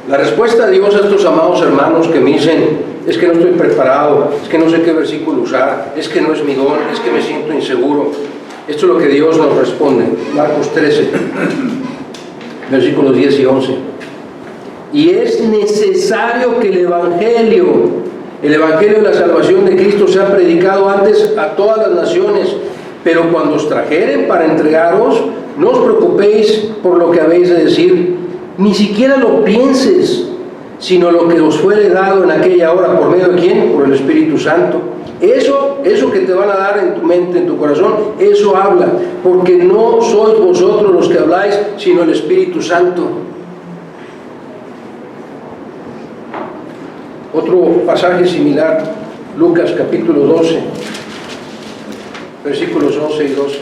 La respuesta de Dios a estos amados hermanos que me dicen: es que no estoy preparado, es que no sé qué versículo usar, es que no es mi don, es que me siento inseguro. Esto es lo que Dios nos responde. Marcos 13, versículos 10 y 11. Y es necesario que el Evangelio de la salvación de Cristo sea predicado antes a todas las naciones, pero cuando os trajeren para entregaros, no os preocupéis por lo que habéis de decir, ni siquiera lo pienses, sino lo que os fuere dado en aquella hora. ¿Por medio de quién? Por el Espíritu Santo. Eso que te van a dar en tu mente, en tu corazón, eso habla, porque no sois vosotros los que habláis, sino el Espíritu Santo. Otro pasaje similar, Lucas capítulo 12, versículos 11 y 12.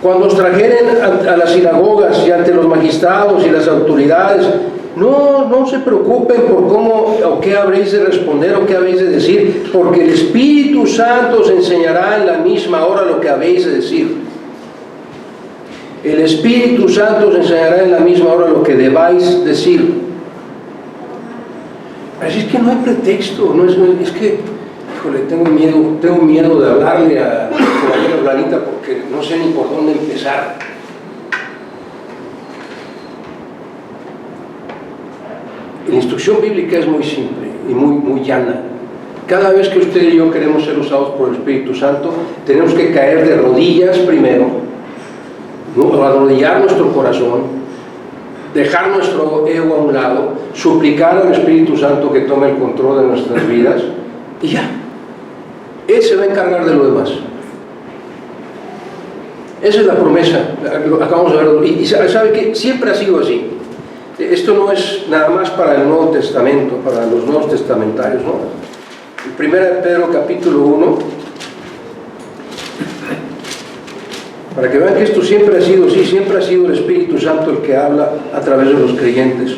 Cuando os trajeren a las sinagogas y ante los magistrados y las autoridades, no se preocupen por cómo o qué habréis de responder o qué habéis de decir, porque el Espíritu Santo os enseñará en la misma hora lo que habéis de decir. El Espíritu Santo os enseñará en la misma hora lo que debáis decir. Así es que no hay pretexto, es que, híjole, tengo miedo de hablarle a la Blanita porque no sé ni por dónde empezar. La instrucción bíblica es muy simple y muy llana. Cada vez que usted y yo queremos ser usados por el Espíritu Santo, tenemos que caer de rodillas primero, ¿no? Arrodillar nuestro corazón, dejar nuestro ego a un lado, suplicar al Espíritu Santo que tome el control de nuestras vidas, y ya. Él se va a encargar de lo demás. Esa es la promesa. Acabamos de verlo. Y sabe que siempre ha sido así. Esto no es nada más para el Nuevo Testamento, para los nuevos testamentarios, ¿no? En 1 Pedro capítulo 1, Para que vean que esto siempre ha sido así, siempre ha sido el Espíritu Santo el que habla a través de los creyentes.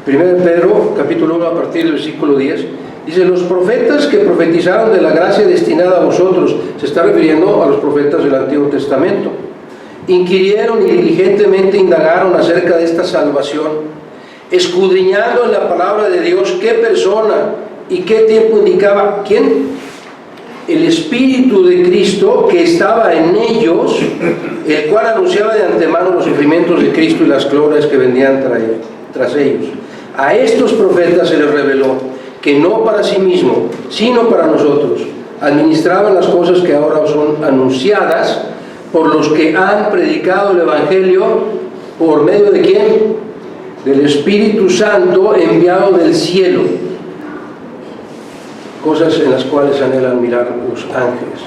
1 Pedro, capítulo 1, a partir del versículo 10, dice: los profetas que profetizaron de la gracia destinada a vosotros, se está refiriendo a los profetas del Antiguo Testamento, inquirieron y diligentemente indagaron acerca de esta salvación, escudriñando en la palabra de Dios qué persona y qué tiempo indicaba. ¿Quién? El Espíritu de Cristo que estaba en ellos, el cual anunciaba de antemano los sufrimientos de Cristo y las glorias que vendrían tras ellos. A estos profetas se les reveló que no para sí mismo, sino para nosotros, administraban las cosas que ahora son anunciadas por los que han predicado el Evangelio. ¿Por medio de quién? Del Espíritu Santo enviado del cielo, cosas en las cuales anhelan mirar los ángeles.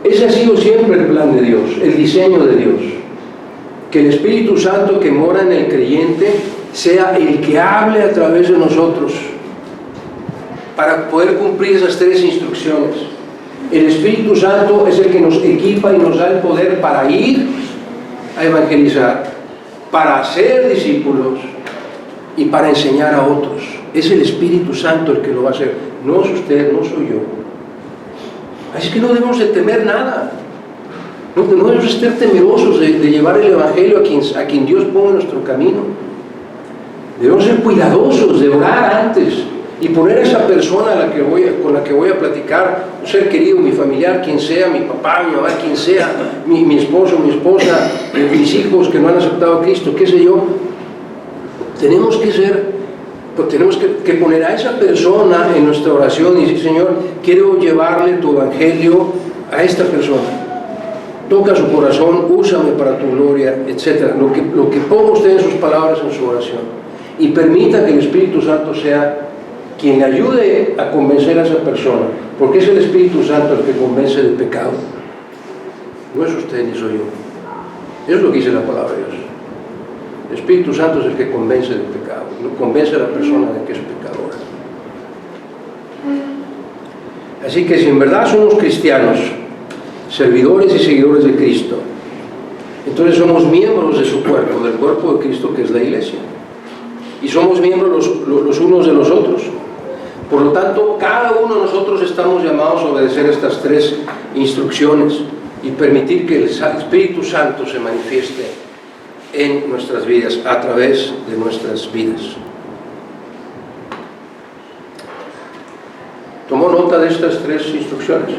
Ese ha sido siempre el plan de Dios, el diseño de Dios, que el Espíritu Santo que mora en el creyente sea el que hable a través de nosotros para poder cumplir esas tres instrucciones. El Espíritu Santo es el que nos equipa y nos da el poder para ir a evangelizar, para hacer discípulos y para enseñar a otros. Es el Espíritu Santo el que lo va a hacer, no es usted, no soy yo. Así que no debemos de temer nada, no debemos estar temerosos de llevar el Evangelio a quien Dios ponga en nuestro camino. Debemos ser cuidadosos de orar antes y poner a esa persona con la que voy a platicar, un ser querido, mi familiar, quien sea, mi papá, mi mamá, quien sea, mi esposo, mi esposa, mis hijos que no han aceptado a Cristo, qué sé yo. Tenemos que poner a esa persona en nuestra oración y decir: Señor, quiero llevarle tu Evangelio a esta persona. Toca su corazón, úsame para tu gloria, etc. Lo que ponga usted en sus palabras en su oración. Y permita que el Espíritu Santo sea quien le ayude a convencer a esa persona, porque es el Espíritu Santo el que convence del pecado. No es usted ni soy yo. Eso es lo que dice la palabra de Dios. El Espíritu Santo es el que convence del pecado, convence a la persona de que es pecadora. Así que si en verdad somos cristianos, servidores y seguidores de Cristo, entonces somos miembros de su cuerpo, del cuerpo de Cristo que es la iglesia. Y somos miembros los unos de los otros. Por lo tanto, cada uno de nosotros estamos llamados a obedecer estas tres instrucciones y permitir que el Espíritu Santo se manifieste en nuestras vidas, a través de nuestras vidas. ¿Tomó nota de estas tres instrucciones?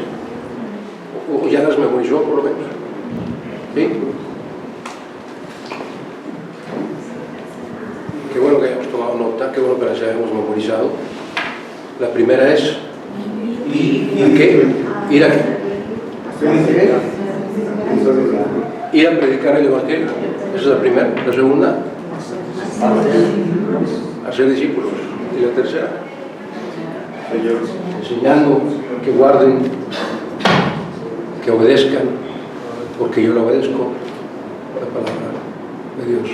¿O ya las memorizó por lo menos? ¿Sí? Qué bueno que hayamos tomado nota, qué bueno que las hayamos memorizado. La primera es: ¿a qué? ¿Ir a qué? Ir a predicar el Evangelio. Esa es la primera. La segunda: hacer discípulos. Y la tercera: enseñando que guarden, que obedezcan, porque yo lo obedezco, la palabra de Dios.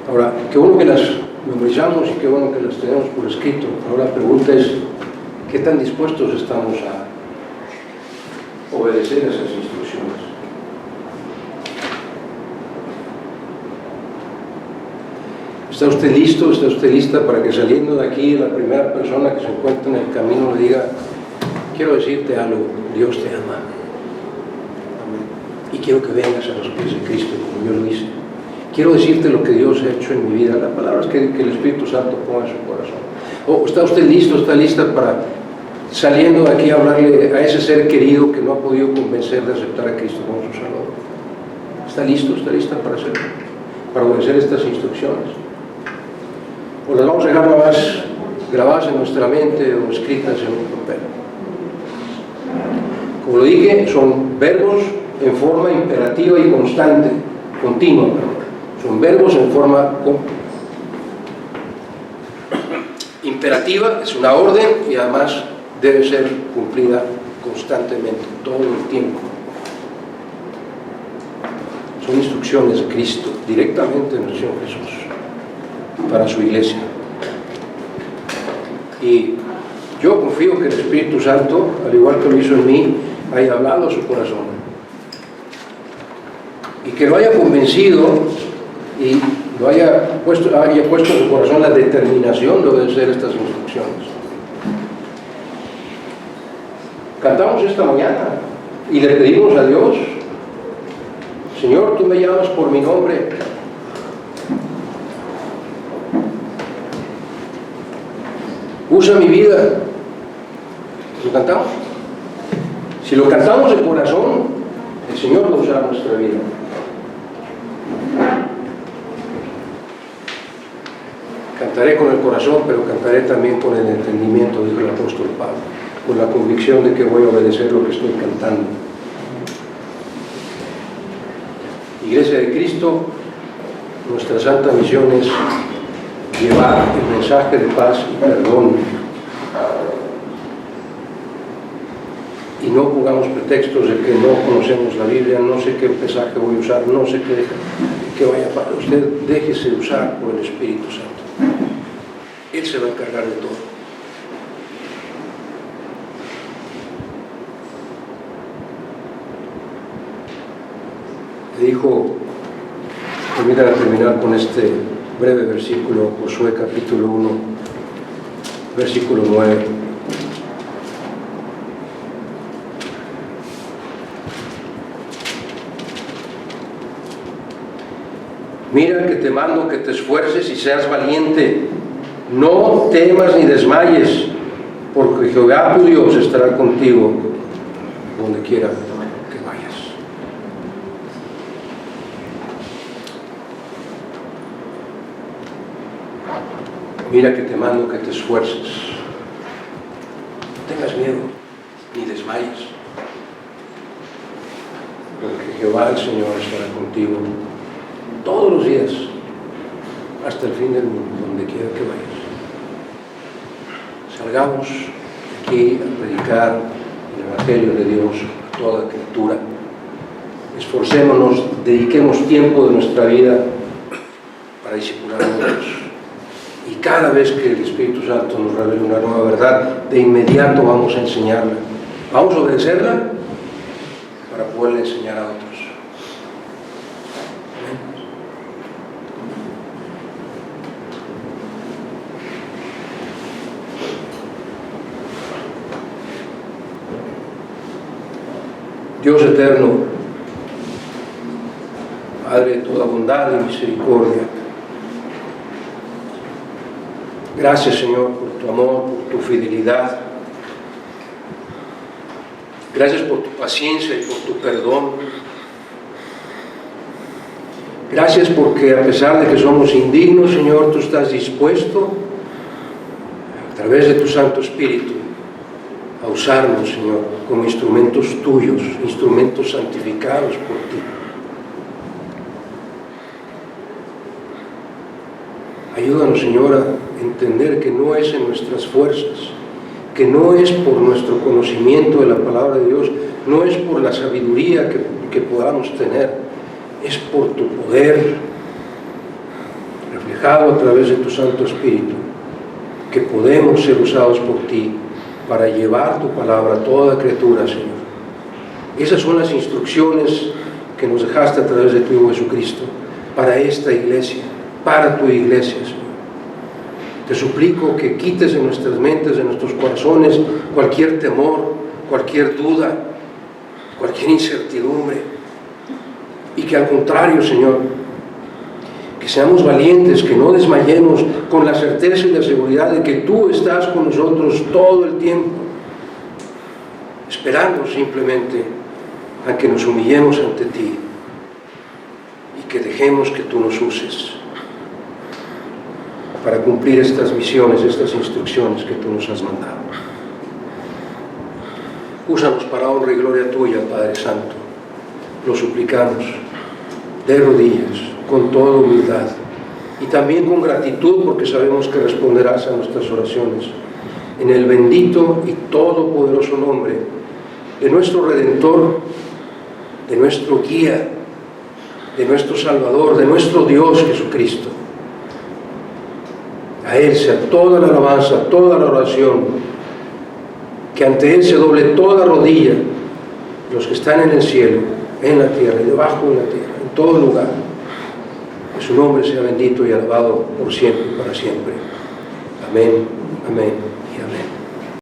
Ahora, qué bueno que las memorizamos y qué bueno que las tenemos por escrito. Ahora la pregunta es: ¿qué tan dispuestos estamos a obedecer esas instrucciones? ¿Está usted listo? ¿Está usted lista para que saliendo de aquí la primera persona que se encuentre en el camino le diga: quiero decirte algo, Dios te ama? Amén. Y quiero que vengas a los pies de Cristo como yo lo hice. Quiero decirte lo que Dios ha hecho en mi vida. La palabra es que el Espíritu Santo ponga en su corazón. ¿O está usted listo, está lista para saliendo de aquí a hablarle a ese ser querido que no ha podido convencer de aceptar a Cristo como su Salvador? ¿Está listo, está lista para hacerlo? Para obedecer estas instrucciones. O las vamos a dejar grabadas en nuestra mente o escritas en un papel. Como lo dije, son verbos en forma imperativa y constante, continua, perdón. Son verbos en forma imperativa, es una orden y además debe ser cumplida constantemente, todo el tiempo. Son instrucciones de Cristo, directamente del Señor Jesús, para su iglesia. Y yo confío que el Espíritu Santo, al igual que lo hizo en mí, haya hablado a su corazón que lo haya convencido y lo haya puesto en su corazón la determinación de obedecer estas instrucciones. Cantamos esta mañana y le pedimos a Dios: Señor, tú me llamas por mi nombre. Usa mi vida. ¿Lo cantamos? Si lo cantamos de corazón, el Señor va a usar nuestra vida. Cantaré con el corazón, pero cantaré también con el entendimiento, dijo el apóstol Pablo, con la convicción de que voy a obedecer lo que estoy cantando. Iglesia de Cristo, nuestra santa misión es llevar el mensaje de paz y perdón. Y no pongamos pretextos de que no conocemos la Biblia, no sé qué pasaje voy a usar, no sé qué vaya a pasar. Usted déjese usar por el Espíritu Santo. Él se va a encargar de todo. Le dijo, permítanme terminar con este breve versículo, Josué capítulo 1, versículo 9. Mira que te mando que te esfuerces y seas valiente, no temas ni desmayes, porque Jehová tu Dios estará contigo donde quiera que vayas. Mira que te mando que te esfuerces, no tengas miedo ni desmayes, porque Jehová el Señor estará contigo todos los días, hasta el fin del mundo, donde quiera que vayas. Salgamos aquí a predicar el Evangelio de Dios a toda criatura. Esforcémonos, dediquemos tiempo de nuestra vida para discipular a otros. Y cada vez que el Espíritu Santo nos revele una nueva verdad, de inmediato vamos a enseñarla. Vamos a obedecerla para poderle enseñar a otros. Dios eterno, Padre de toda bondad y misericordia, gracias, Señor, por tu amor, por tu fidelidad. Gracias por tu paciencia y por tu perdón. Gracias porque a pesar de que somos indignos, Señor, tú estás dispuesto, a través de tu Santo Espíritu, a usarnos, Señor, como instrumentos tuyos, instrumentos santificados por ti. Ayúdanos, Señor, a entender que no es en nuestras fuerzas, que no es por nuestro conocimiento de la palabra de Dios, no es por la sabiduría que podamos tener, es por tu poder reflejado a través de tu Santo Espíritu, que podemos ser usados por ti para llevar tu palabra a toda criatura, Señor. Esas son las instrucciones que nos dejaste a través de tu Hijo Jesucristo, para esta iglesia, para tu iglesia, Señor. Te suplico que quites de nuestras mentes, de nuestros corazones, cualquier temor, cualquier duda, cualquier incertidumbre, y que al contrario, Señor, que seamos valientes, que no desmayemos, con la certeza y la seguridad de que tú estás con nosotros todo el tiempo, esperando simplemente a que nos humillemos ante ti y que dejemos que tú nos uses para cumplir estas misiones, estas instrucciones que tú nos has mandado. Úsanos para honra y gloria tuya, Padre Santo. Lo suplicamos de rodillas, con toda humildad y también con gratitud, porque sabemos que responderás a nuestras oraciones, en el bendito y todopoderoso nombre de nuestro Redentor, de nuestro guía, de nuestro Salvador, de nuestro Dios Jesucristo. A Él sea toda la alabanza, toda la oración, que ante Él se doble toda rodilla, los que están en el cielo, en la tierra y debajo de la tierra, en todo lugar. Que su nombre sea bendito y alabado por siempre y para siempre. Amén, amén y amén.